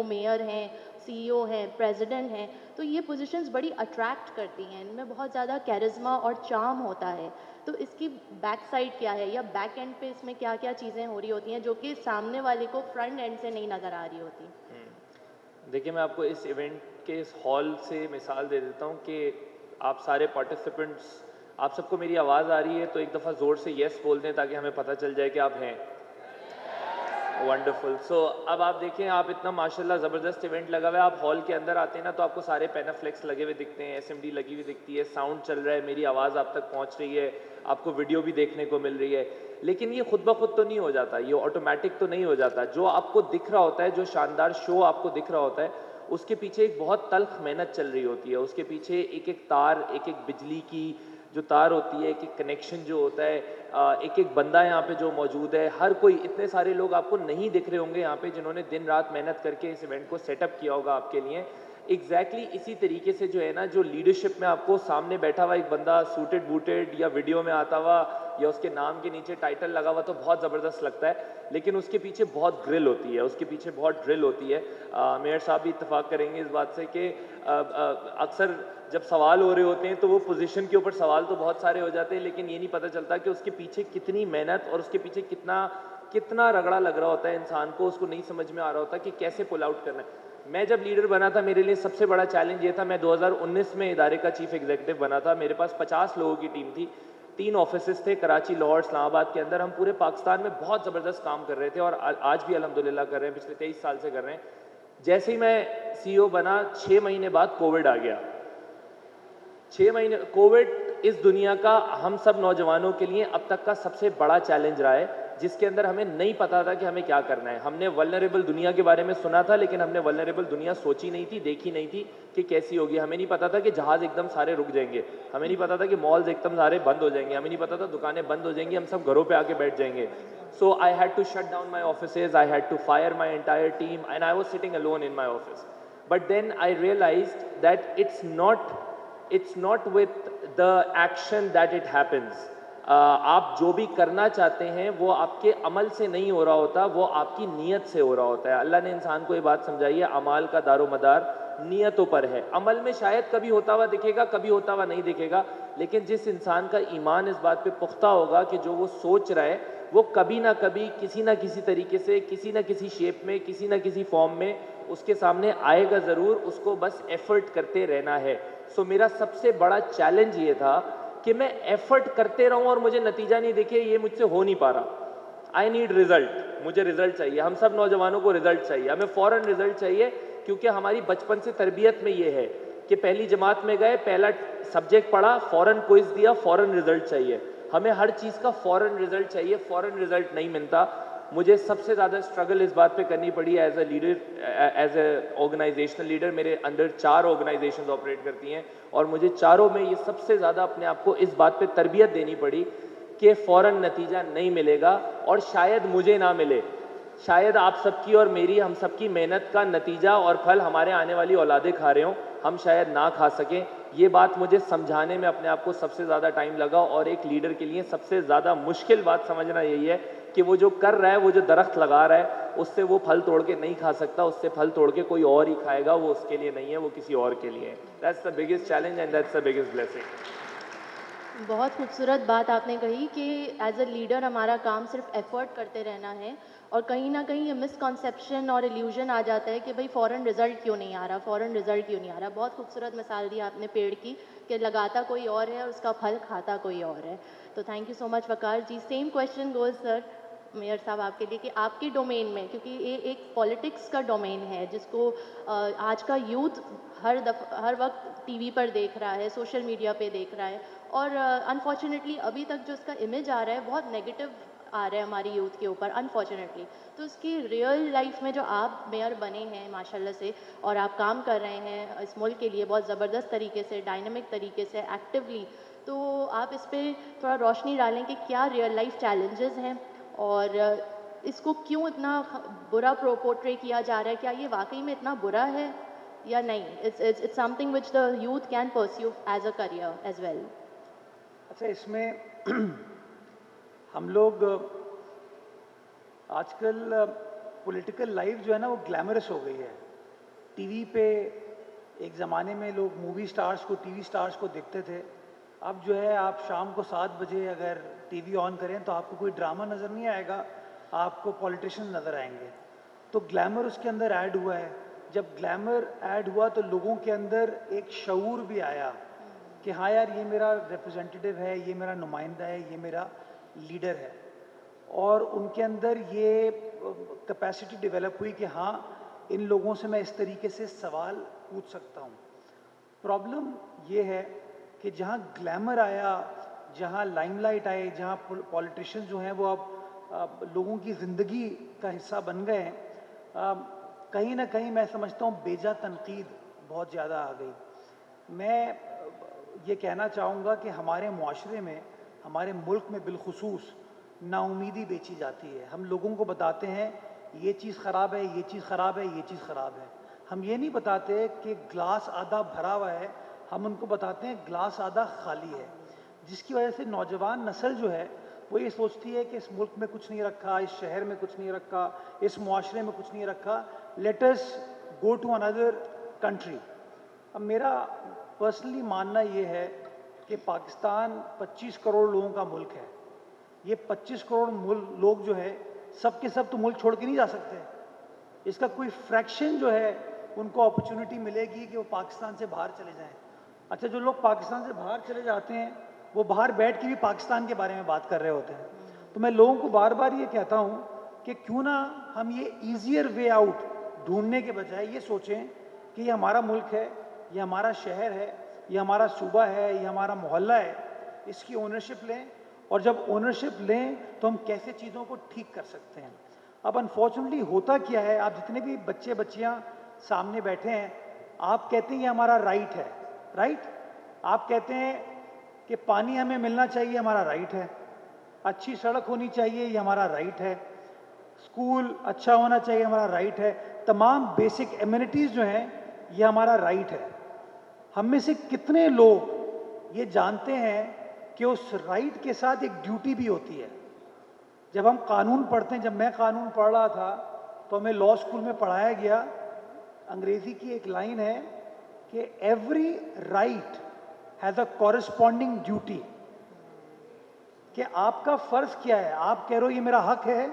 Mayor हैं, CEO हैं, president हैं, तो ये पोजीशंस बड़ी अट्रैक्ट करती हैं, इनमें बहुत ज़्यादा कैरिज्मा और चार्म होता है। तो इसकी बैक साइड क्या है, या बैक एंड पे इसमें क्या-क्या चीज़ें हो रही होती हैं जो कि सामने वाले को फ्रंट एंड से नहीं नज़र आ रही होती? देखिए, मैं आपको इस इवेंट के इस हॉल से मिसाल दे देता हूँ कि आप सारे पार्टिसिपेंट्स, आप सबको मेरी आवाज़ आ रही है तो एक दफ़ा ज़ोर से येस बोल दें ताकि हमें पता चल जाए कि आप हैं। वंडरफुल। सो अब आप देखें, आप इतना माशाल्लाह ज़बरदस्त इवेंट लगा हुआ है, आप हॉल के अंदर आते हैं ना तो आपको सारे पैनाफ्लेक्स लगे हुए दिखते हैं, एसएमडी लगी हुई दिखती है, साउंड चल रहा है, मेरी आवाज़ आप तक पहुंच रही है, आपको वीडियो भी देखने को मिल रही है। लेकिन ये खुद ब खुद तो नहीं हो जाता, ये ऑटोमेटिक तो नहीं हो जाता। जो आपको दिख रहा होता है, जो शानदार शो आपको दिख रहा होता है, उसके पीछे एक बहुत तल्ख मेहनत चल रही होती है। उसके पीछे एक एक तार, एक एक बिजली की जो तार होती है, एक एक कनेक्शन जो होता है, एक एक बंदा यहाँ पे जो मौजूद है, हर कोई, इतने सारे लोग आपको नहीं दिख रहे होंगे यहाँ पे जिन्होंने दिन रात मेहनत करके इस इवेंट को सेटअप किया होगा आपके लिए। इसी तरीके से जो है ना, जो लीडरशिप में आपको सामने बैठा हुआ एक बंदा सूटेड बूटेड या वीडियो में आता हुआ या उसके नाम के नीचे टाइटल लगा हुआ तो बहुत ज़बरदस्त लगता है, लेकिन उसके पीछे बहुत ग्रिल होती है, उसके पीछे बहुत ड्रिल होती है। मेयर साहब भी इत्तेफाक करेंगे इस बात से कि अक्सर जब सवाल हो रहे होते हैं तो वो पोजीशन के ऊपर सवाल तो बहुत सारे हो जाते हैं, लेकिन ये नहीं पता चलता कि उसके पीछे कितनी मेहनत और उसके पीछे कितना कितना रगड़ा लग रहा होता है इंसान को, उसको नहीं समझ में आ रहा होता कि कैसे पुल आउट करना है। मैं जब लीडर बना था, मेरे लिए सबसे बड़ा चैलेंज ये था, मैं 2019 में इदारे का चीफ एग्जीक्यूटिव बना था, मेरे पास 50 लोगों की टीम थी, 3 ऑफिसेज थे, कराची, लाहौर, इस्लामाबाद के अंदर। हम पूरे पाकिस्तान में बहुत ज़बरदस्त काम कर रहे थे और आज भी अल्हम्दुलिल्लाह कर रहे हैं, पिछले 23 साल से कर रहे हैं। जैसे ही मैं सीईओ बना, 6 महीने बाद कोविड आ गया। 6 महीने कोविड इस दुनिया का हम सब नौजवानों के लिए अब तक का सबसे बड़ा चैलेंज रहा है, जिसके अंदर हमें नहीं पता था कि हमें क्या करना है। हमने वल्नरेबल दुनिया के बारे में सुना था, लेकिन हमने वल्नरेबल दुनिया सोची नहीं थी, देखी नहीं थी कि कैसी होगी। हमें नहीं पता था कि जहाज एकदम सारे रुक जाएंगे, हमें नहीं पता था कि मॉल्स एकदम सारे बंद हो जाएंगे, हमें नहीं पता था दुकानें बंद हो जाएंगी, हम सब घरों पे आके बैठ जाएंगे। So I had to shut down my offices, I had to fire my entire team and I was sitting alone in my office. But then I realized that it's not with the action that it happens. आप जो भी करना चाहते हैं वो आपके अमल से नहीं हो रहा होता, वो आपकी नीयत से हो रहा होता है। अल्लाह ने इंसान को ये बात समझाई है, अमाल का दारोमदार नीयतों पर है। अमल में शायद कभी होता हुआ दिखेगा, कभी होता हुआ नहीं दिखेगा, लेकिन जिस इंसान का ईमान इस बात पे पुख्ता होगा कि जो वो सोच रहा है वो कभी ना कभी किसी ना किसी तरीके से, किसी ना किसी शेप में, किसी ना किसी फॉर्म में उसके सामने आएगा ज़रूर, उसको बस एफर्ट करते रहना है। सो मेरा सबसे बड़ा चैलेंज ये था कि मैं एफर्ट करते रहूं और मुझे नतीजा नहीं दिखे, ये मुझसे हो नहीं पा रहा। आई नीड रिजल्ट, मुझे रिजल्ट चाहिए, हम सब नौजवानों को रिजल्ट चाहिए, हमें फ़ौरन रिजल्ट चाहिए, क्योंकि हमारी बचपन से तरबियत में ये है कि पहली जमात में गए, पहला सब्जेक्ट पढ़ा, फ़ौरन क्विज दिया, फ़ौरन रिजल्ट चाहिए। हमें हर चीज़ का फ़ौरन रिजल्ट चाहिए, फ़ौरन रिजल्ट नहीं मिलता। मुझे सबसे ज़्यादा स्ट्रगल इस बात पे करनी पड़ी as a leader, as a organizational leader. मेरे अंडर 4 ऑर्गेनाइजेशंस ऑपरेट करती हैं और मुझे चारों में ये सबसे ज़्यादा अपने आप को इस बात पे तरबियत देनी पड़ी कि फ़ौरन नतीजा नहीं मिलेगा और शायद मुझे ना मिले, शायद आप सबकी और मेरी, हम सबकी मेहनत का नतीजा और फल हमारे आने वाली औलादें खा रहे हों, हम शायद ना खा सकें। ये बात मुझे समझाने में अपने आप को सबसे ज़्यादा टाइम लगा और एक लीडर के लिए सबसे ज़्यादा मुश्किल बात समझना यही है कि वो जो कर रहा है, वो जो दरख्त लगा रहा है, उससे वो फल तोड़ के नहीं खा सकता, उससे फल तोड़ के कोई और ही खाएगा, वो उसके लिए नहीं है, वो किसी और के लिए है। That's the biggest challenge and that's the biggest blessing. बहुत खूबसूरत बात आपने कही कि एज अ लीडर हमारा काम सिर्फ एफर्ट करते रहना है, और कहीं ना कहीं ये मिसकॉन्सेप्शन और इल्यूजन आ जाता है कि भाई फ़ौरन रिजल्ट क्यों नहीं आ रहा, फ़ौरन रिजल्ट क्यों नहीं आ रहा। बहुत खूबसूरत मिसाल दी आपने पेड़ की कि लगाता कोई और है और उसका फल खाता कोई और है। तो thank you so much Waqar ji. Same question goes sir mayor साहब आपके लिए कि आपके डोमेन में, क्योंकि ये एक पॉलिटिक्स का डोमेन है जिसको आज का यूथ हर वक्त टीवी पर देख रहा है, सोशल मीडिया पे देख रहा है, और अनफॉर्चुनेटली अभी तक जो इसका इमेज आ रहा है बहुत नेगेटिव आ रहा है हमारी यूथ के ऊपर, अनफॉर्चुनेटली। तो इसकी रियल लाइफ में जो आप मेयर बने हैं माशाल्लाह से, और आप काम कर रहे हैं इस मुल्क के लिए बहुत ज़बरदस्त तरीके से, डायनामिक तरीके से, एक्टिवली, तो आप इस पर थोड़ा रोशनी डालें कि क्या रियल लाइफ चैलेंजेस हैं और इसको क्यों इतना बुरा पोर्ट्रे किया जा रहा है। क्या ये वाकई में इतना बुरा है या नहीं? It's something which the youth can pursue as a career as well. अच्छा, इसमें हम लोग आजकल पॉलिटिकल लाइफ जो है ना वो ग्लैमरस हो गई है। टीवी पे एक ज़माने में लोग मूवी स्टार्स को, टीवी स्टार्स को देखते थे। अब जो है आप शाम को 7 बजे अगर टीवी ऑन करें तो आपको कोई ड्रामा नज़र नहीं आएगा, आपको पॉलिटिशियन नज़र आएंगे। तो ग्लैमर उसके अंदर ऐड हुआ है। जब ग्लैमर ऐड हुआ तो लोगों के अंदर एक शऊर भी आया कि हाँ यार, ये मेरा रिप्रेजेंटेटिव है, ये मेरा नुमाइंदा है, ये मेरा लीडर है। और उनके अंदर ये कैपेसिटी डेवलप हुई कि हाँ, इन लोगों से मैं इस तरीके से सवाल पूछ सकता हूँ। प्रॉब्लम ये है कि जहाँ ग्लैमर आया, जहाँ लाइमलाइट आए, जहाँ पॉलिटिशियन जो हैं वो अब लोगों की ज़िंदगी का हिस्सा बन गए हैं, कहीं ना कहीं मैं समझता हूँ बेजा तनकीद बहुत ज़्यादा आ गई। मैं ये कहना चाहूँगा कि हमारे मुआशरे में, हमारे मुल्क में बिलखुसूस नाउमीदी बेची जाती है। हम लोगों को बताते हैं ये चीज़ ख़राब है, ये चीज़ ख़राब है, ये चीज़ ख़राब है। हम ये नहीं बताते कि ग्लास आधा भरा हुआ है, हम उनको बताते हैं ग्लास आधा खाली है। जिसकी वजह से नौजवान नस्ल जो है वो ये सोचती है कि इस मुल्क में कुछ नहीं रखा, इस शहर में कुछ नहीं रखा, इस मुआशरे में कुछ नहीं रखा, let us go to another country. अब मेरा पर्सनली मानना ये है कि पाकिस्तान 25 करोड़ लोगों का मुल्क है। ये 25 करोड़ लोग जो है सब के सब तो मुल्क छोड़ के नहीं जा सकते। इसका कोई फ्रैक्शन जो है उनको अपॉर्चुनिटी मिलेगी कि वो पाकिस्तान से बाहर चले जाएं। अच्छा, जो लोग पाकिस्तान से बाहर चले जाते हैं वो बाहर बैठ के भी पाकिस्तान के बारे में बात कर रहे होते हैं। तो मैं लोगों को बार बार ये कहता हूँ कि क्यों ना हम ये ईजियर वे आउट ढूंढने के बजाय ये सोचें कि ये हमारा मुल्क है, ये हमारा शहर है, ये हमारा सूबा है, ये हमारा मोहल्ला है, इसकी ओनरशिप लें। और जब ओनरशिप लें तो हम कैसे चीज़ों को ठीक कर सकते हैं। अब अनफॉर्चुनेटली होता क्या है, आप जितने भी बच्चे बच्चियाँ सामने बैठे हैं, आप कहते हैं ये हमारा राइट है, राइट। आप कहते हैं कि पानी हमें मिलना चाहिए, हमारा राइट है। अच्छी सड़क होनी चाहिए, ये हमारा राइट है। स्कूल अच्छा होना चाहिए, हमारा राइट है। तमाम बेसिक एमिनिटीज़ जो हैं ये हमारा राइट है। हम में से कितने लोग ये जानते हैं कि उस राइट के साथ एक ड्यूटी भी होती है। जब हम कानून पढ़ते हैं, जब मैं कानून पढ़ रहा था तो हमें लॉ स्कूल में पढ़ाया गया, अंग्रेजी की एक लाइन है कि every right has a corresponding duty. कि आपका फ़र्ज़ क्या है। आप कह रहे हो ये मेरा हक है,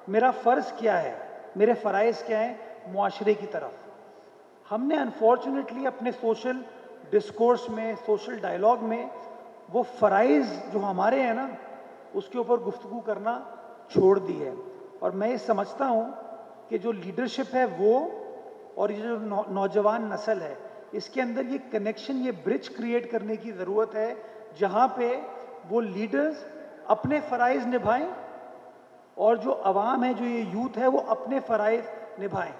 मेरा फ़र्ज़ क्या है, मेरे फ़राइज़ क्या हैं मुआशरे की तरफ। हमने अनफॉर्चुनेटली अपने सोशल डिस्कोर्स में, सोशल डायलॉग में वो फ़राइज़ जो हमारे हैं ना, उसके ऊपर गुफ्तगू करना छोड़ दी है। और मैं ये समझता हूँ कि जो लीडरशिप है वो, और ये जो नौजवान नस्ल है, इसके अंदर ये कनेक्शन, ये ब्रिज क्रिएट करने की ज़रूरत है, जहाँ पे वो लीडर्स अपने फ़राइज़ निभाएं और जो अवाम है, जो ये यूथ है, वो अपने फ़राइज़ निभाएं।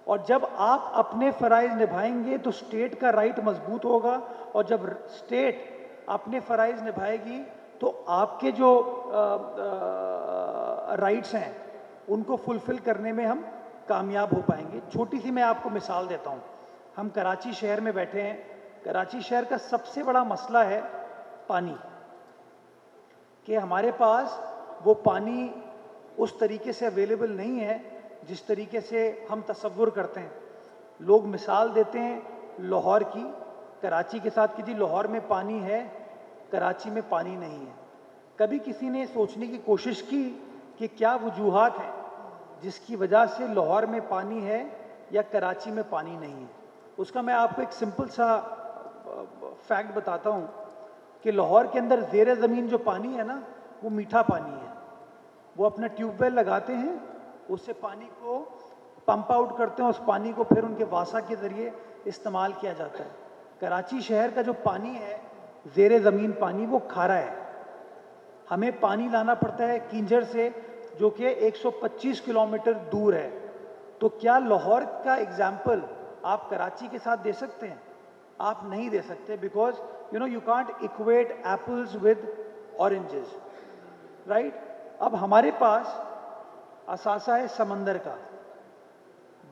और जब आप अपने फ़राइज़ निभाएंगे तो स्टेट का राइट मजबूत होगा, और जब स्टेट अपने फ़राइज़ निभाएगी तो आपके जो राइट्स हैं उनको फुलफ़िल करने में हम कामयाब हो पाएंगे। छोटी सी मैं आपको मिसाल देता हूँ। हम कराची शहर में बैठे हैं। कराची शहर का सबसे बड़ा मसला है पानी, कि हमारे पास वो पानी उस तरीके से अवेलेबल नहीं है जिस तरीके से हम तसव्वुर करते हैं। लोग मिसाल देते हैं लाहौर की, कराची के साथ कि जी लाहौर में पानी है, कराची में पानी नहीं है। कभी किसी ने सोचने की कोशिश की कि क्या वजूहात हैं जिसकी वजह से लाहौर में पानी है या कराची में पानी नहीं है? उसका मैं आपको एक सिंपल सा फैक्ट बताता हूँ कि लाहौर के अंदर ज़ेर ज़मीन जो पानी है ना, वो मीठा पानी है। वो अपना ट्यूबवेल लगाते हैं, उससे पानी को पंप आउट करते हैं, उस पानी को फिर उनके वासा के ज़रिए इस्तेमाल किया जाता है। कराची शहर का जो पानी है, ज़ेर ज़मीन पानी, वो खारा है। हमें पानी लाना पड़ता है किंजर से, जो कि 125 किलोमीटर दूर है। तो क्या लाहौर का एग्जाम्पल आप कराची के साथ दे सकते हैं? आप नहीं दे सकते, because you can't equate apples with oranges, right. अब हमारे पास असासा है समंदर का।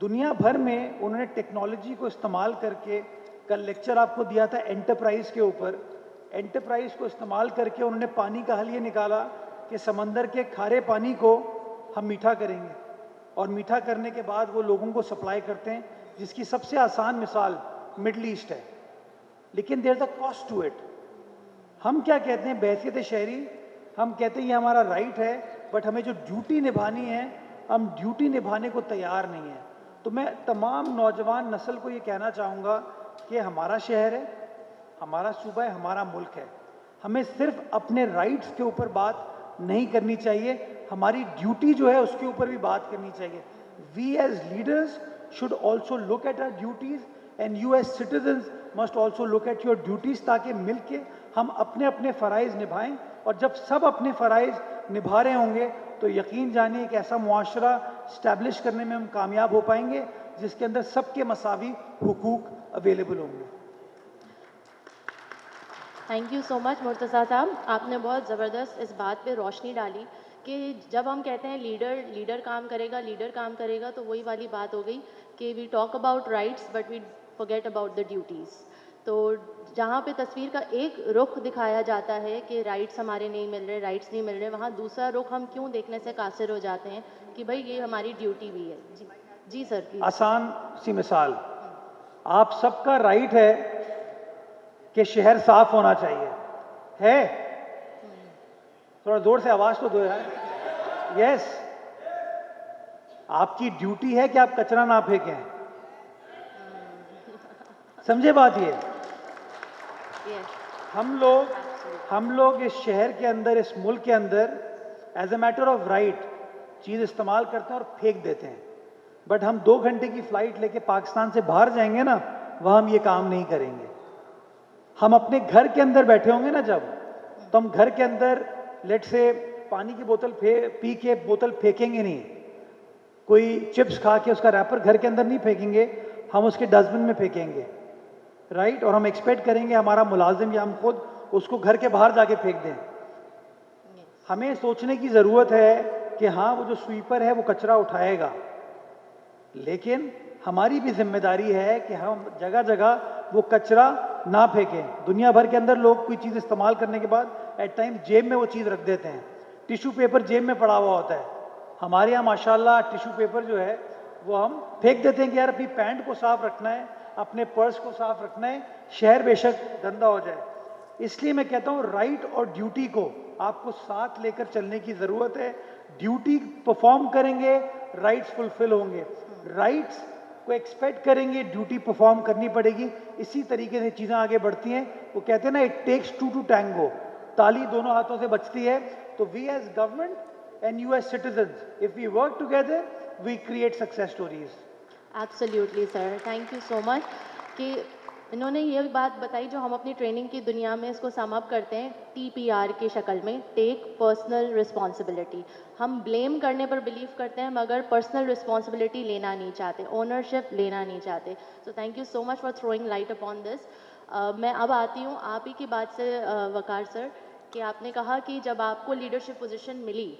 दुनिया भर में उन्होंने टेक्नोलॉजी को इस्तेमाल करके, कल लेक्चर आपको दिया था एंटरप्राइज के ऊपर, एंटरप्राइज को इस्तेमाल करके उन्होंने पानी का हल ये निकाला कि समंदर के खारे पानी को हम मीठा करेंगे, और मीठा करने के बाद वो लोगों को सप्लाई करते हैं। जिसकी सबसे आसान मिसाल मिडल ईस्ट है, लेकिन there is a cost to it. हम क्या कहते हैं बहैसियत शहरी, हम कहते हैं ये हमारा राइट है, बट हमें जो ड्यूटी निभानी है हम ड्यूटी निभाने को तैयार नहीं है। तो मैं तमाम नौजवान नस्ल को ये कहना चाहूँगा कि हमारा शहर है, हमारा सूबा है, हमारा मुल्क है, हमें सिर्फ अपने राइट्स के ऊपर बात नहीं करनी चाहिए, हमारी ड्यूटी जो है उसके ऊपर भी बात करनी चाहिए। We as leaders should also look at our duties and you as citizens must also look at your duties, ताकि मिल के हम अपने अपने फ़राइज़ निभाएं। और जब सब अपने फ़राइज़ निभा रहे होंगे तो यकीन जानिए एक ऐसा मुआशरा इस्टेब्लिश करने में हम कामयाब हो पाएंगे जिसके अंदर सबके मसावी हुकूक अवेलेबल होंगे। Thank you so much Murtaza साहब, आपने बहुत ज़बरदस्त इस बात पे रोशनी डाली कि जब हम कहते हैं लीडर काम करेगा, तो वही वाली बात हो गई कि we talk about rights but we forget about the duties. तो जहाँ पे तस्वीर का एक रुख दिखाया जाता है कि राइट्स हमारे नहीं मिल रहे, वहाँ दूसरा रुख हम क्यों देखने से कासिर हो जाते हैं कि भाई ये हमारी ड्यूटी भी है। जी जी सर प्लीज। आसान सी मिसाल, आप सबका राइट है कि शहर साफ होना चाहिए, है? थोड़ा जोर से आवाज तो दो यार। यस, आपकी ड्यूटी है कि आप कचरा ना फेंकें। समझे बात ये? हम लोग इस शहर के अंदर, इस मुल्क के अंदर as a matter of right चीज इस्तेमाल करते हैं और फेंक देते हैं, बट हम 2 घंटे की फ्लाइट लेके पाकिस्तान से बाहर जाएंगे ना, वहां हम ये काम नहीं करेंगे। हम अपने घर के अंदर बैठे होंगे ना जब, तो हम घर के अंदर लेट से पानी की बोतल पी के बोतल फेंकेंगे नहीं, कोई चिप्स खा के उसका रैपर घर के अंदर नहीं फेंकेंगे, हम उसके डस्टबिन में फेंकेंगे, राइट? और हम एक्सपेक्ट करेंगे हमारा मुलाजिम या हम खुद उसको घर के बाहर जाके फेंक दें। हमें सोचने की ज़रूरत है कि हाँ, वो जो स्वीपर है वो कचरा उठाएगा, लेकिन हमारी भी जिम्मेदारी है कि हम जगह जगह वो कचरा ना फेंकें। दुनिया भर के अंदर लोग कोई चीज़ इस्तेमाल करने के बाद एट टाइम जेब में वो चीज़ रख देते हैं, टिश्यू पेपर जेब में पड़ा हुआ होता है। हमारे यहाँ माशाल्लाह टिश्यू पेपर जो है वो हम फेंक देते हैं कि यार अपनी पैंट को साफ रखना है, अपने पर्स को साफ रखना है, शहर बेशक गंदा हो जाए। इसलिए मैं कहता हूँ राइट और ड्यूटी को आपको साथ लेकर चलने की ज़रूरत है। ड्यूटी परफॉर्म करेंगे, राइट्स फुलफिल होंगे, राइट्स को एक्सपेक्ट करेंगे, ड्यूटी परफॉर्म करनी पड़ेगी। इसी तरीके से चीज़ें आगे बढ़ती हैं। वो कहते हैं ना, इट टेक्स 2 to tango, ताली दोनों हाथों से बजती है। तो we as government and you as citizens, if we work together we create success stories. Absolutely sir, thank you so much कि इन्होंने ये बात बताई जो हम अपनी ट्रेनिंग की दुनिया में इसको सम अप करते हैं TPR की शक्ल में, टेक पर्सनल रिस्पॉन्सिबिलिटी। हम ब्लेम करने पर बिलीव करते हैं मगर पर्सनल रिस्पॉन्सिबिलिटी लेना नहीं चाहते, ओनरशिप लेना नहीं चाहते। So thank you so much for throwing light upon this. मैं अब आती हूँ आप ही की बात से वकार सर, कि आपने कहा कि जब आपको लीडरशिप पोजीशन मिली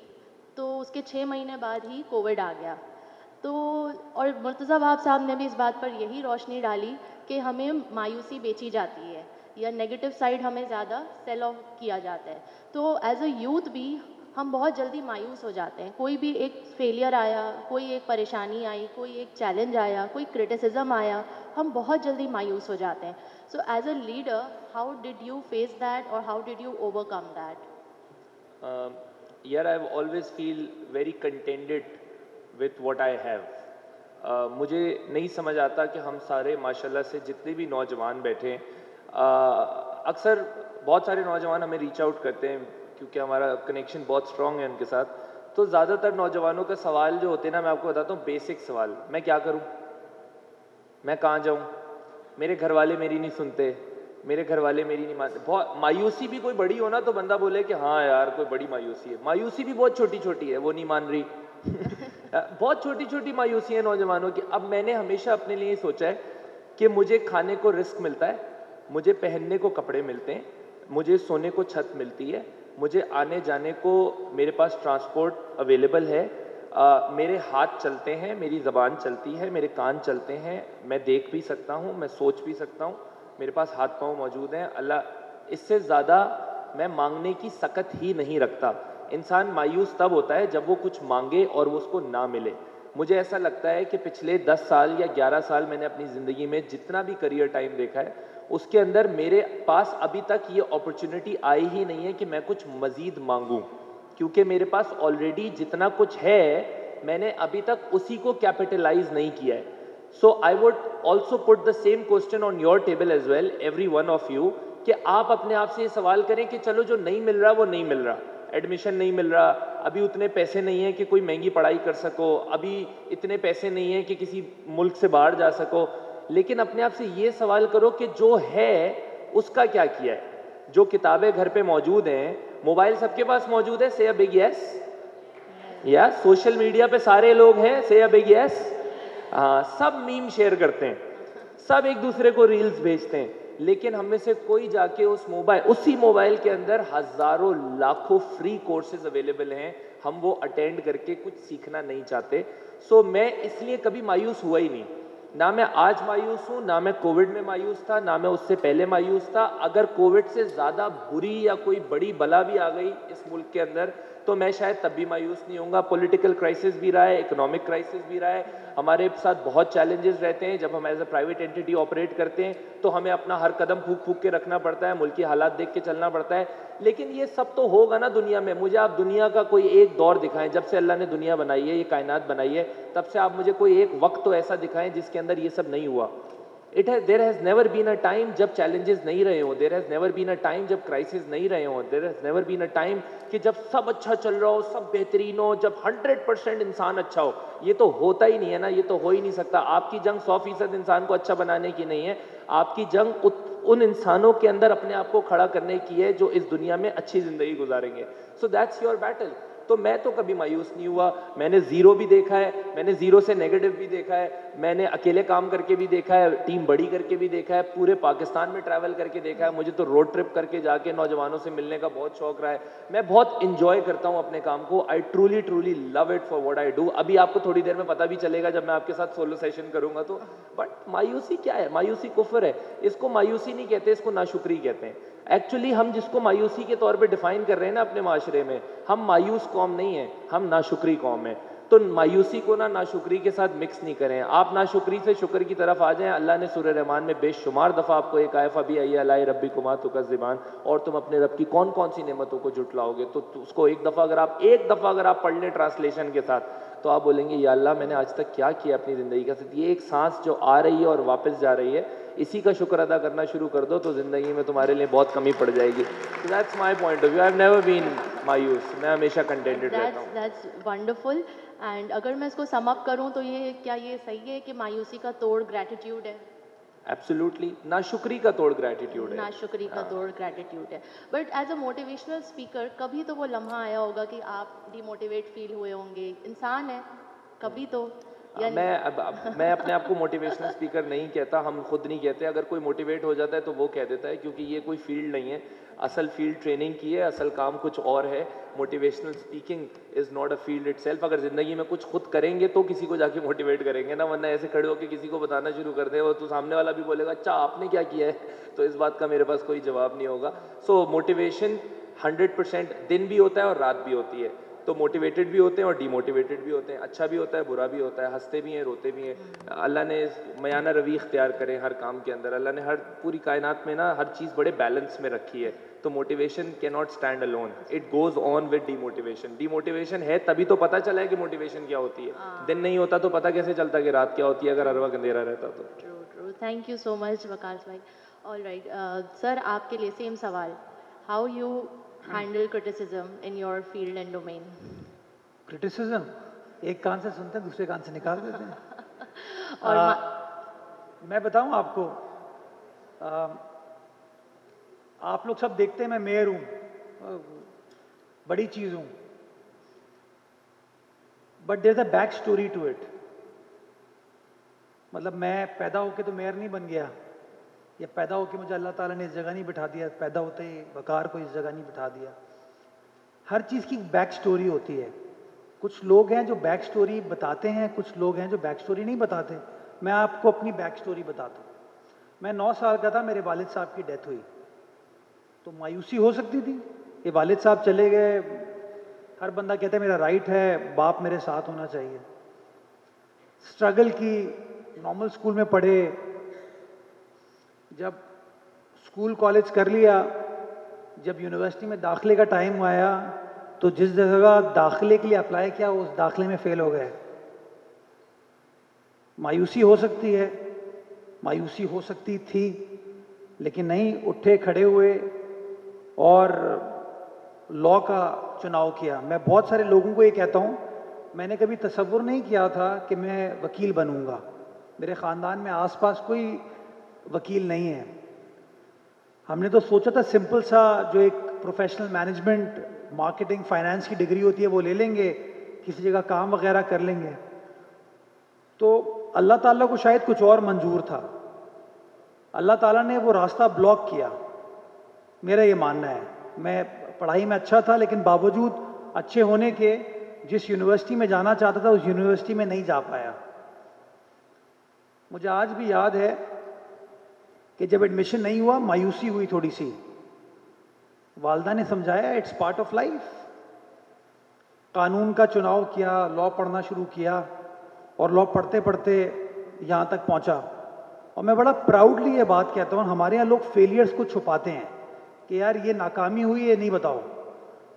तो उसके 6 महीने बाद ही कोविड आ गया। तो और मुर्तज़ा वहाब साहब ने भी इस बात पर यही रोशनी डाली कि हमें मायूसी बेची जाती है या नेगेटिव साइड हमें ज़्यादा सेल ऑफ किया जाता है। तो एज अ यूथ भी हम बहुत जल्दी मायूस हो जाते हैं। कोई भी एक फेलियर आया, कोई एक परेशानी आई, कोई एक चैलेंज आया, कोई क्रिटिसिज्म आया, हम बहुत जल्दी मायूस हो जाते हैं। So as a leader, how did you face that और how did you overcome that? यार, I always feel very contented with what I have. मुझे नहीं समझ आता कि हम सारे माशाल्लाह से जितने भी नौजवान बैठे हैं, अक्सर बहुत सारे नौजवान हमें रीच आउट करते हैं क्योंकि हमारा कनेक्शन बहुत स्ट्रॉन्ग है उनके साथ। तो ज़्यादातर नौजवानों का सवाल जो होते हैं ना, मैं आपको बताता हूँ बेसिक सवाल, मैं क्या करूँ, मैं कहाँ जाऊँ, मेरे घर वाले मेरी नहीं सुनते, मेरे घर वाले मेरी नहीं मानते। बहुत मायूसी भी कोई बड़ी हो ना तो बंदा बोले कि हाँ यार कोई बड़ी मायूसी है। मायूसी भी बहुत छोटी छोटी है, वो नहीं मान रही बहुत छोटी छोटी मायूसी है नौजवानों की। अब मैंने हमेशा अपने लिए सोचा है कि मुझे खाने को रिस्क मिलता है, मुझे पहनने को कपड़े मिलते हैं, मुझे सोने को छत मिलती है, मुझे आने जाने को मेरे पास ट्रांसपोर्ट अवेलेबल है, मेरे हाथ चलते हैं, मेरी ज़बान चलती है, मेरे कान चलते हैं, मैं देख भी सकता हूँ, मैं सोच भी सकता हूँ, मेरे पास हाथ पाँव मौजूद हैं। अल्लाह, इससे ज़्यादा मैं मांगने की सकत ही नहीं रखता। इंसान मायूस तब होता है जब वो कुछ मांगे और वो उसको ना मिले। मुझे ऐसा लगता है कि पिछले 10 साल या 11 साल मैंने अपनी ज़िंदगी में जितना भी करियर टाइम देखा है, उसके अंदर मेरे पास अभी तक ये अपॉर्चुनिटी आई ही नहीं है कि मैं कुछ मज़ीद मांगूं, क्योंकि मेरे पास ऑलरेडी जितना कुछ है मैंने अभी तक उसी को कैपिटलाइज नहीं किया है. So I would also put the same question on your table as well, every one of you, कि आप अपने आप से ये सवाल करें कि चलो जो नहीं मिल रहा वो नहीं मिल रहा, एडमिशन नहीं मिल रहा, अभी उतने पैसे नहीं है कि कोई महंगी पढ़ाई कर सको, अभी इतने पैसे नहीं है कि किसी मुल्क से बाहर जा सको, लेकिन अपने आप से ये सवाल करो कि जो है उसका क्या किया है. जो किताबें घर पे मौजूद हैं, मोबाइल सबके पास मौजूद है, से अ बिग यस, या सोशल मीडिया पे सारे लोग हैं, से अ बिग यस. हाँ, सब मीम शेयर करते हैं, सब एक दूसरे को रील्स भेजते हैं, लेकिन हम में से कोई जाके उसी मोबाइल के अंदर हजारों लाखों फ्री कोर्सेज अवेलेबल हैं, हम वो अटेंड करके कुछ सीखना नहीं चाहते. सो मैं इसलिए कभी मायूस हुआ ही नहीं, ना मैं आज मायूस हूं, ना मैं कोविड में मायूस था, ना मैं उससे पहले मायूस था. अगर कोविड से ज्यादा बुरी या कोई बड़ी बला भी आ गई इस मुल्क के अंदर तो मैं शायद तब भी मायूस नहीं होऊंगा. पॉलिटिकल क्राइसिस भी रहा है, इकोनॉमिक क्राइसिस भी रहा है, हमारे साथ बहुत चैलेंजेस रहते हैं. जब हम as a private entity operate करते हैं तो हमें अपना हर कदम फूक फूक के रखना पड़ता है, मुल्क की हालात देख के चलना पड़ता है. लेकिन ये सब तो होगा ना दुनिया में. मुझे आप दुनिया का कोई एक दौर दिखाएं, जब से अल्लाह ने दुनिया बनाई है, ये कायनात बनाई है, तब से आप मुझे कोई एक वक्त तो ऐसा दिखाएं जिसके अंदर ये सब नहीं हुआ. There has never been a time जब चैलेंजेस नहीं रहे हो, there has never been a time जब क्राइसिस नहीं रहे हो, there has never been a time कि जब सब अच्छा चल रहा हो, सब बेहतरीन हो, जब 100% इंसान अच्छा हो. ये तो होता ही नहीं है ना, ये तो हो ही नहीं सकता. आपकी जंग 100% इंसान को अच्छा बनाने की नहीं है, आपकी जंग उन इंसानों के अंदर अपने आप को खड़ा करने की है जो इस दुनिया में अच्छी जिंदगी गुजारेंगे. So that's your battle. तो मैं तो कभी मायूस नहीं हुआ. मैंने जीरो भी देखा है, मैंने जीरो से नेगेटिव भी देखा है, मैंने अकेले काम करके भी देखा है, टीम बड़ी करके भी देखा है, पूरे पाकिस्तान में ट्रैवल करके देखा है. मुझे तो रोड ट्रिप करके जाके नौजवानों से मिलने का बहुत शौक रहा है. मैं बहुत इंजॉय करता हूं अपने काम को. I truly truly love it for what I do. अभी आपको थोड़ी देर में पता भी चलेगा जब मैं आपके साथ सोलो सेशन करूंगा तो. बट मायूसी क्या है? मायूसी कुफर है. इसको मायूसी नहीं कहते, इसको नाशुक्री कहते हैं. एक्चुअली हम जिसको मायूसी के तौर पे डिफाइन कर रहे हैं ना अपने माशरे में, हम मायूस कौम नहीं है, हम नाशुक्री कौम है. तो मायूसी को ना नाशुक्री के साथ मिक्स नहीं करें. आप नाशुक्री से शुक्र की तरफ आ जाएं. अल्लाह ने सूरह रहमान में बेशुमार दफ़ा आपको एक आयफ़ा भी आई अलाई रब्बी कुमा तुकज़्ज़िबान, और तुम अपने रब की कौन कौन सी नेमतों को जुटलाओगे. तो उसको एक दफ़ा अगर आप पढ़ लें ट्रांसलेशन के साथ तो आप बोलेंगे या अल्लाह मैंने आज तक क्या किया अपनी ज़िंदगी का साथ. ये एक सांस जो आ रही है और वापस जा रही है, इसी का शुक्र अदा करना शुरू कर दो तो ज़िंदगी में तुम्हारे लिए बहुत कमी पड़ जाएगी. So that's my point of view. I've never been मायूस. मैं हमेशा कंटेंटेड रहता हूँ. That's wonderful. एंड अगर मैं इसको सम अप करूं तो ये सही है कि मायूसी का तोड़ ग्रैटिट्यूड है? एब्सोल्युटली. नाशुक्री का तोड़ ग्रैटिट्यूड है. नाशुक्री का तोड़ ग्रैटिट्यूड है. But as a motivational speaker कभी तो वो लम्हा आया होगा कि आप डिमोटिवेट फील हुए होंगे. इंसान है, कभी तो. या मैं अपने आप को मोटिवेशनल स्पीकर नहीं कहता, हम खुद नहीं कहते. अगर कोई मोटिवेट हो जाता है तो वो कह देता है, क्योंकि ये कोई फील्ड नहीं है. असल फील्ड ट्रेनिंग की है, असल काम कुछ और है. Motivational speaking is not a field itself. अगर ज़िंदगी में कुछ खुद करेंगे तो किसी को जाके मोटिवेट करेंगे ना, वरना ऐसे खड़े होकर किसी को बताना शुरू कर दे और तो सामने वाला भी बोलेगा अच्छा आपने क्या किया है, तो इस बात का मेरे पास कोई जवाब नहीं होगा. सो मोटिवेशन 100% दिन भी होता है और रात भी होती है. तो मोटिवेटेड भी होते हैं और डीमोटिवेटेड भी होते हैं. अच्छा भी होता है, बुरा भी होता है, हंसते भी हैं, रोते भी हैं. अल्लाह ने मयाना रवि इख्तियार करें हर काम के अंदर. अल्लाह ने हर पूरी कायनात में ना हर चीज़ बड़े बैलेंस में रखी है. तो motivation can not stand alone, it goes on with demotivation. Demotivation है तभी तो पता चला है कि मोटिवेशन क्या होती है. दिन नहीं होता तो पता कैसे चलता कि रात क्या होती है अगर हर वक्त अंधेरा रहता तो. True true. Thank you so much Waqas भाई. ऑल राइट सर, आपके लिए सेम सवाल. How you handle criticism in your field and domain? Criticism एक कान से सुनते हैं, दूसरे कान से निकाल देते हैं. और मैं बताऊं आपको, आप लोग सब देखते हैं मैं मेयर हूं, बड़ी चीज हूं, but there is a back story to it. मतलब मैं पैदा होके तो मेयर नहीं बन गया, या पैदा होके मुझे अल्लाह ताला ने इस जगह नहीं बिठा दिया, पैदा होते ही वकार को इस जगह नहीं बिठा दिया. हर चीज की बैक स्टोरी होती है. कुछ लोग हैं जो बैक स्टोरी बताते हैं, कुछ लोग हैं जो बैक स्टोरी नहीं बताते. मैं आपको अपनी बैक स्टोरी बताता हूँ. मैं 9 साल का था, मेरे वालिद साहब की डेथ हुई. तो मायूसी हो सकती थी. ये वालिद साहब चले गए, हर बंदा कहता है मेरा राइट है, बाप मेरे साथ होना चाहिए. स्ट्रगल की, नॉर्मल स्कूल में पढ़े, जब स्कूल कॉलेज कर लिया, जब यूनिवर्सिटी में दाखिले का टाइम आया तो जिस जगह दाखिले के लिए अप्लाई किया उस दाखिले में फेल हो गए। मायूसी हो सकती है, मायूसी हो सकती थी, लेकिन नहीं, उठे खड़े हुए और लॉ का चुनाव किया। मैं बहुत सारे लोगों को ये कहता हूँ, मैंने कभी तसव्वुर नहीं किया था कि मैं वकील बनूंगा। मेरे ख़ानदान में आसपास कोई वकील नहीं है। हमने तो सोचा था सिंपल सा जो एक प्रोफेशनल मैनेजमेंट, मार्केटिंग, फाइनेंस की डिग्री होती है वो ले लेंगे, किसी जगह काम वगैरह कर लेंगे। तो अल्लाह ताला को शायद कुछ और मंजूर था। अल्लाह ताला ने वो रास्ता ब्लॉक किया, मेरा ये मानना है। मैं पढ़ाई में अच्छा था, लेकिन बावजूद अच्छे होने के जिस यूनिवर्सिटी में जाना चाहता था उस यूनिवर्सिटी में नहीं जा पाया। मुझे आज भी याद है कि जब एडमिशन नहीं हुआ, मायूसी हुई थोड़ी सी। वालदा ने समझाया इट्स पार्ट ऑफ लाइफ। कानून का चुनाव किया, लॉ पढ़ना शुरू किया और लॉ पढ़ते पढ़ते यहाँ तक पहुँचा। और मैं बड़ा प्राउडली ये बात कहता हूँ, हमारे यहाँ लोग फेलियर्स को छुपाते हैं कि यार ये नाकामी हुई, ये नहीं बताओ।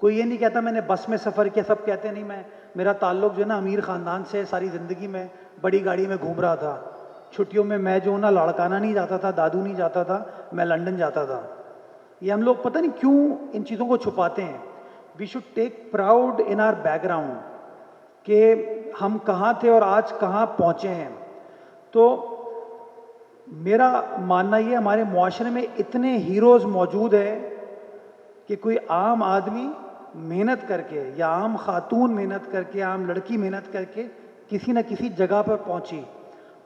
कोई ये नहीं कहता मैंने बस में सफ़र किया, सब कहते हैं नहीं, मेरा ताल्लुक जो है ना अमीर ख़ानदान से, सारी ज़िंदगी में बड़ी गाड़ी में घूम रहा था। छुट्टियों में मैं जो ना लाड़काना नहीं जाता था, दादू नहीं जाता था, मैं लंदन जाता था। ये हम लोग पता नहीं क्यों इन चीज़ों को छुपाते हैं। We should take proud in our background कि हम कहाँ थे और आज कहाँ पहुँचे हैं। तो मेरा मानना ये, हमारे मुआशरे में इतने हीरोज़ मौजूद है कि कोई आम आदमी मेहनत करके या आम खातून मेहनत करके, आम लड़की मेहनत करके किसी न किसी जगह पर पहुंची,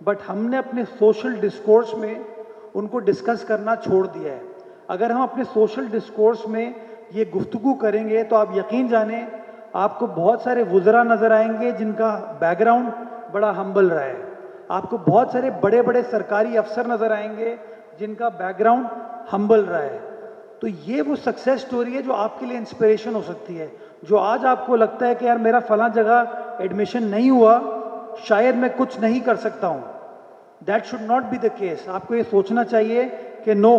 बट हमने अपने सोशल डिस्कोर्स में उनको डिस्कस करना छोड़ दिया है। अगर हम अपने सोशल डिस्कोर्स में ये गुफ्तगू करेंगे तो आप यकीन जाने आपको बहुत सारे वुज़रा नज़र आएंगे जिनका बैकग्राउंड बड़ा हम्बल रहा है। आपको बहुत सारे बड़े बड़े सरकारी अफसर नज़र आएंगे जिनका बैकग्राउंड हम्बल रहा है। तो ये वो सक्सेस स्टोरी है जो आपके लिए इंस्पिरेशन हो सकती है। जो आज आपको लगता है कि यार मेरा फलां जगह एडमिशन नहीं हुआ, शायद मैं कुछ नहीं कर सकता हूँ, that should not be the case. आपको ये सोचना चाहिए कि no,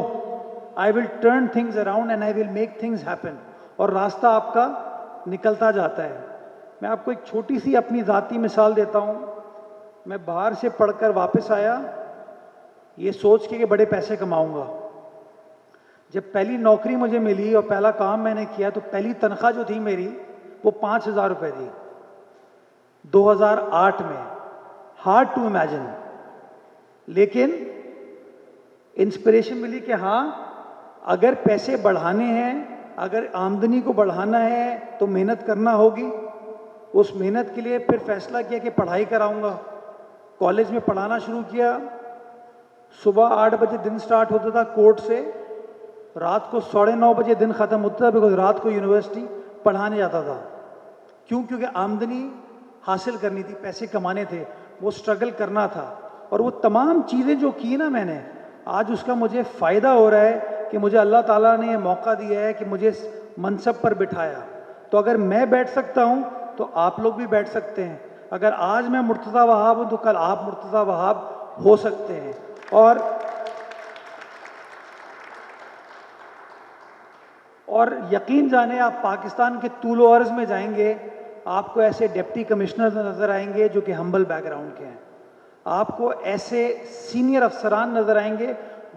I will turn things around and I will make things happen, और रास्ता आपका निकलता जाता है। मैं आपको एक छोटी सी अपनी ज़ाती मिसाल देता हूँ। मैं बाहर से पढ़कर वापस आया ये सोच के कि बड़े पैसे कमाऊँगा। जब पहली नौकरी मुझे मिली और पहला काम मैंने किया तो पहली तनख्वाह जो थी मेरी वो 5,000 रुपये थी 2008 में। हार्ड टू इमेजिन, लेकिन इंस्पिरेशन मिली कि हाँ, अगर पैसे बढ़ाने हैं, अगर आमदनी को बढ़ाना है तो मेहनत करना होगी। उस मेहनत के लिए फिर फैसला किया कि पढ़ाई कराऊंगा। कॉलेज में पढ़ाना शुरू किया। सुबह 8 बजे दिन स्टार्ट होता था कोर्ट से, रात को 9:30 बजे दिन ख़त्म होता था, बिकॉज रात को यूनिवर्सिटी पढ़ाने जाता था। क्यों? क्योंकि आमदनी हासिल करनी थी, पैसे कमाने थे, वो स्ट्रगल करना था। और वो तमाम चीज़ें जो की ना मैंने, आज उसका मुझे फ़ायदा हो रहा है कि मुझे अल्लाह ताला ने ये मौका दिया है कि मुझे इस मनसब पर बिठाया। तो अगर मैं बैठ सकता हूँ तो आप लोग भी बैठ सकते हैं। अगर आज मैं मुर्तज़ा वहाब हूँ तो कल आप मुर्तज़ा वहाब हो सकते हैं। और यकीन जाने, आप पाकिस्तान के तूल अर्ज़ में जाएंगे, आपको ऐसे डिप्टी कमिश्नर नज़र आएंगे जो कि हम्बल बैकग्राउंड के हैं। आपको ऐसे सीनियर अफसरान नज़र आएंगे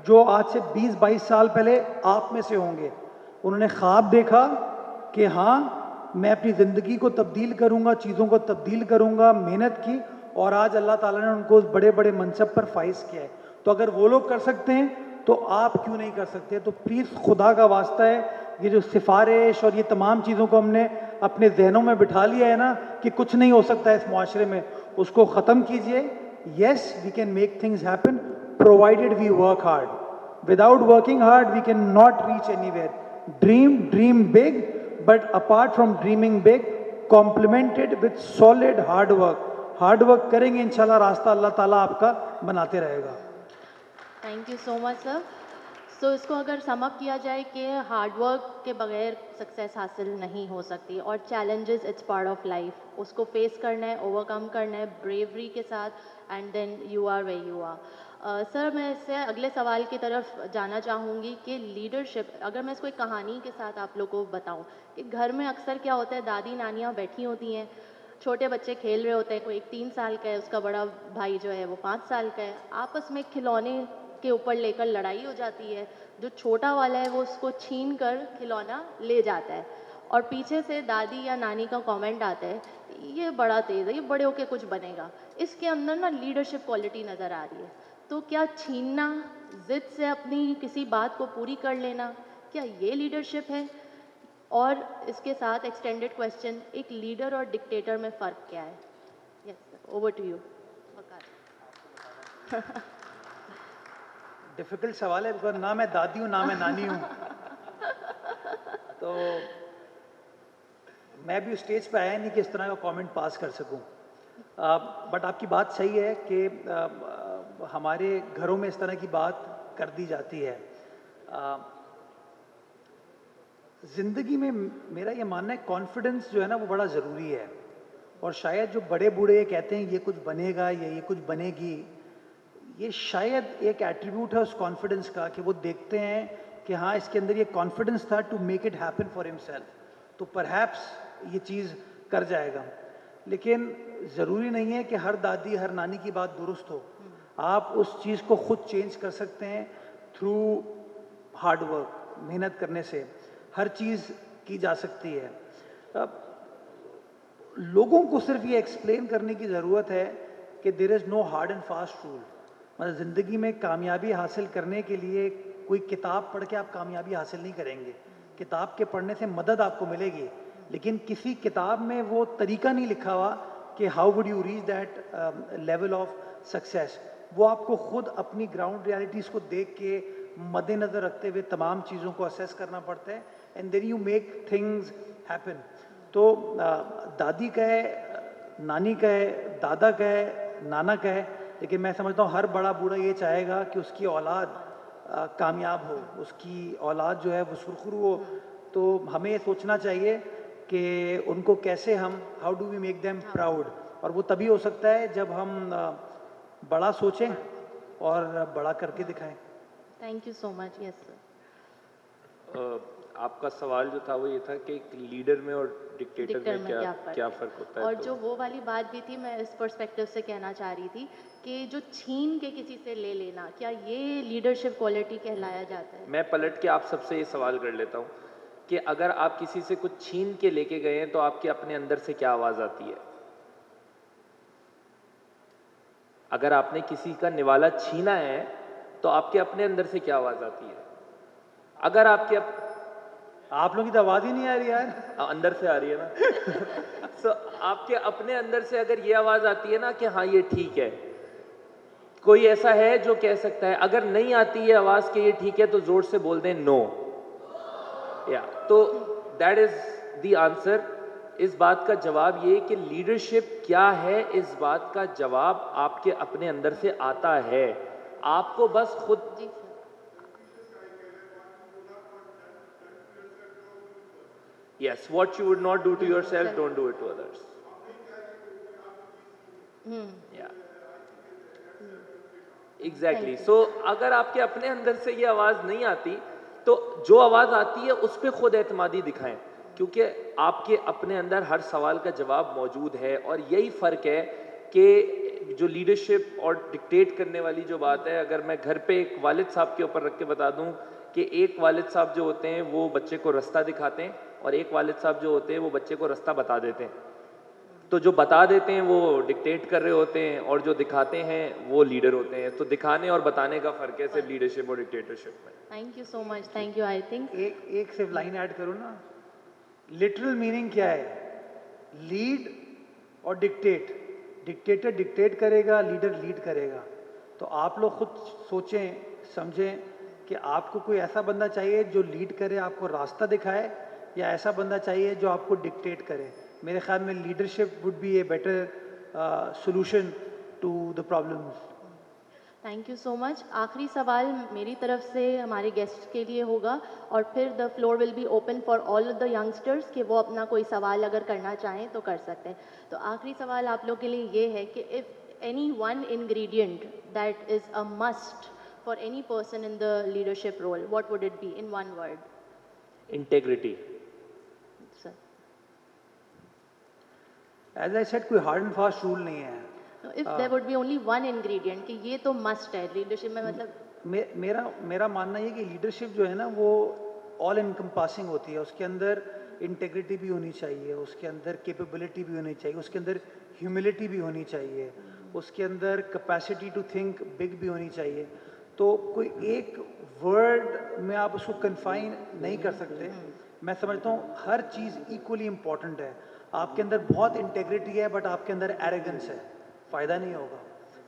जो आज से 20-22 साल पहले आप में से होंगे। उन्होंने ख्वाब देखा कि हाँ, मैं अपनी ज़िंदगी को तब्दील करूँगा, चीज़ों को तब्दील करूँगा, मेहनत की, और आज अल्लाह ताला ने उनको उस बड़े बड़े मनसब पर फाइज किया है। तो अगर वो लोग कर सकते हैं तो आप क्यों नहीं कर सकते? तो प्लीज़ खुदा का वास्ता है, ये जो सिफारिश और ये तमाम चीज़ों को हमने अपने जहनों में बिठा लिया है ना कि कुछ नहीं हो सकता है इस मुआशरे में, उसको ख़त्म कीजिए। Yes, we can make things happen provided we work hard. Without working hard, we cannot reach anywhere. Dream big, but apart from dreaming big, complemented with solid hard work. Hard work करेंगे इंशाल्लाह, रास्ता अल्लाह ताला आपका बनाते रहेगा। Thank you so much sir. So इसको अगर सम अप किया जाए कि हार्ड वर्क के बगैर सक्सेस हासिल नहीं हो सकती और challenges it's part of life, उसको फेस करना है, ओवरकम करना है ब्रेवरी के साथ and then you are way you are. Sir मैं इससे अगले सवाल की तरफ जाना चाहूँगी कि लीडरशिप, अगर मैं इसको एक कहानी के साथ आप लोग को बताऊँ कि घर में अक्सर क्या होता है, दादी नानियाँ बैठी होती हैं, छोटे बच्चे खेल रहे होते हैं, कोई एक 3 साल का है, उसका बड़ा भाई जो है वो 5 साल का है, आपस में खिलौने के ऊपर लेकर लड़ाई हो जाती है, जो छोटा वाला है वो उसको छीन कर खिलौना ले जाता है और पीछे से दादी या नानी का कमेंट आता है, ये बड़ा तेज़ है, ये बड़े होके कुछ बनेगा। इसके अंदर ना लीडरशिप क्वालिटी नज़र आ रही है। तो क्या छीनना, ज़िद से अपनी किसी बात को पूरी कर लेना, क्या ये लीडरशिप है? और इसके साथ एक्सटेंडेड क्वेश्चन, एक लीडर और डिक्टेटर में फ़र्क क्या है? Yes sir, over to you. Difficult सवाल है, बिकॉज़ ना मैं दादी हूँ, ना मैं नानी हूँ। तो मैं भी उस स्टेज पे आया नहीं कि इस तरह का कमेंट पास कर सकूं। बट आपकी बात सही है कि हमारे घरों में इस तरह की बात कर दी जाती है। ज़िंदगी में मेरा ये मानना है कॉन्फिडेंस जो है ना वो बड़ा ज़रूरी है, और शायद जो बड़े बूढ़े कहते हैं ये कुछ बनेगा या ये कुछ बनेगी, ये शायद एक एट्रीब्यूट है उस कॉन्फिडेंस का कि वो देखते हैं कि हाँ इसके अंदर ये कॉन्फिडेंस था to make it happen for himself, तो परहैप्स ये चीज़ कर जाएगा। लेकिन ज़रूरी नहीं है कि हर दादी हर नानी की बात दुरुस्त हो। आप उस चीज़ को खुद चेंज कर सकते हैं थ्रू हार्ड वर्क, मेहनत करने से हर चीज़ की जा सकती है। अब लोगों को सिर्फ ये एक्सप्लेन करने की ज़रूरत है कि there is no hard and fast rule. मतलब ज़िंदगी में कामयाबी हासिल करने के लिए कोई किताब पढ़ के आप कामयाबी हासिल नहीं करेंगे। किताब के पढ़ने से मदद आपको मिलेगी, लेकिन किसी किताब में वो तरीका नहीं लिखा हुआ कि how would you reach that level of success. वो आपको खुद अपनी ग्राउंड रियलिटीज़ को देख के मद्देनज़र रखते हुए तमाम चीज़ों को असेस करना पड़ता है, and then you make things happen. तो दादी का है, नानी का है, दादा का है, नाना का है, लेकिन मैं समझता हूँ हर बड़ा बूढ़ा ये चाहेगा कि उसकी औलाद कामयाब हो, उसकी औलाद जो है वो सुरखरू हो। तो हमें ये सोचना चाहिए कि उनको कैसे हम, how do we make them proud, और वो तभी हो सकता है जब हम बड़ा सोचें और बड़ा करके दिखाएं। Thank you so much. Yes sir. आपका सवाल जो था वो ये था कि एक लीडर में और डिक्टेटर में क्या फ़र्क होता है। और तो जो वो वाली बात भी थी, मैं इस पर्सपेक्टिव से कहना चाह रही थी कि जो छीन के किसी से ले लेना, क्या ये लीडरशिप क्वालिटी कहलाया जाता है? मैं पलट के आप सबसे ये सवाल कर लेता हूँ कि अगर आप किसी से कुछ छीन के लेके गए हैं तो आपके अपने अंदर से क्या आवाज़ आती है? अगर आपने किसी का निवाला छीना है तो आपके अपने अंदर से क्या आवाज़ आती है? अगर आप लोगों की तो आवाज़ ही नहीं आ रही यार। अंदर से आ रही है ना। सो आपके अपने अंदर से अगर ये आवाज़ आती है ना कि हाँ ये ठीक है, कोई ऐसा है जो कह सकता है? अगर नहीं आती है आवाज़ कि ये ठीक है तो जोर से बोल दें नो। या तो दैट इज द आंसर। इस बात का जवाब ये कि लीडरशिप क्या है, इस बात का जवाब आपके अपने अंदर से आता है। आपको बस खुद जी sir. yes, what you would not do to yourself, don't do it to others. Yeah. Exactly. So अगर आपके अपने अंदर से ये आवाज़ नहीं आती तो जो आवाज़ आती है उस पर खुद एतमादी दिखाएं, क्योंकि आपके अपने अंदर हर सवाल का जवाब मौजूद है। और यही फ़र्क है कि जो लीडरशिप और डिक्टेट करने वाली जो बात है, अगर मैं घर पे एक वालिद साहब के ऊपर रख के बता दूं कि एक वालिद साहब जो होते हैं वो बच्चे को रास्ता दिखाते हैं और एक वालिद साहब जो होते हैं वो बच्चे को रास्ता बता देते हैं। तो जो बता देते हैं वो डिक्टेट कर रहे होते हैं और जो दिखाते हैं वो लीडर होते हैं। तो दिखाने और बताने का फ़र्क है सिर्फ लीडरशिप और डिक्टेटरशिप में। Thank you so much. Thank you. I think एक सिर्फ लाइन ऐड करूँ ना, लिटरल मीनिंग क्या है? लीड और डिक्टेट। डिक्टेटर डिक्टेट करेगा, लीडर लीड करेगा। तो आप लोग खुद सोचें समझें कि आपको कोई ऐसा बंदा चाहिए जो लीड करे, आपको रास्ता दिखाए, या ऐसा बंदा चाहिए जो आपको डिक्टेट करे। मेरे ख्याल में leadership would be a better solution to the problems. Thank you so much. आखिरी सवाल मेरी तरफ से हमारे गेस्ट के लिए होगा और फिर the floor will be open for all the youngsters कि वो अपना कोई सवाल अगर करना चाहें तो कर सकते हैं। तो आखिरी सवाल आप लोग के लिए ये है कि if any one ingredient that is a must for any person in the leadership role, what would it be in one word? Integrity. Sir, as I said, कोई हार्ड एंड फास्ट रूल नहीं है। If there would be only one ingredient कि ये तो must है leadership में, मतलब मेरा मानना ये कि लीडरशिप जो है ना वो ऑल इनकम्पासिंग होती है। उसके अंदर इंटेग्रिटी भी होनी चाहिए, उसके अंदर कैपेबिलिटी भी होनी चाहिए, उसके अंदर ह्यूमिलिटी भी होनी चाहिए, उसके अंदर कैपेसिटी टू थिंक बिग भी होनी चाहिए। तो कोई एक वर्ड में आप उसको कन्फाइन नहीं कर सकते। मैं समझता हूँ हर चीज़ इक्वली इम्पॉर्टेंट है। आपके अंदर बहुत इंटेग्रिटी है बट आपके अंदर एरोगेंस है, फ़ायदा नहीं होगा।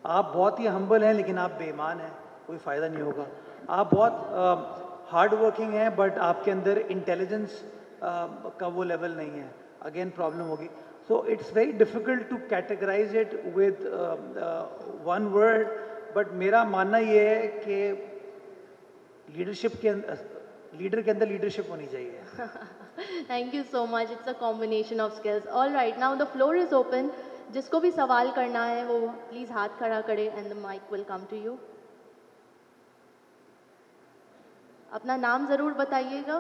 आप बहुत ही हम्बल हैं लेकिन आप बेईमान हैं, कोई फ़ायदा नहीं होगा। आप बहुत हार्ड वर्किंग हैं बट आपके अंदर इंटेलिजेंस का वो लेवल नहीं है, अगेन प्रॉब्लम होगी। So it's very difficult to categorise it with one word, but मेरा मानना ये है कि लीडर के अंदर लीडरशिप होनी चाहिए। Thank you so much. It's a combination of skills. All right, now the floor is open. जिसको भी सवाल करना है वो प्लीज़ हाथ खड़ा करे and the mic will come to you. अपना नाम ज़रूर बताइएगा।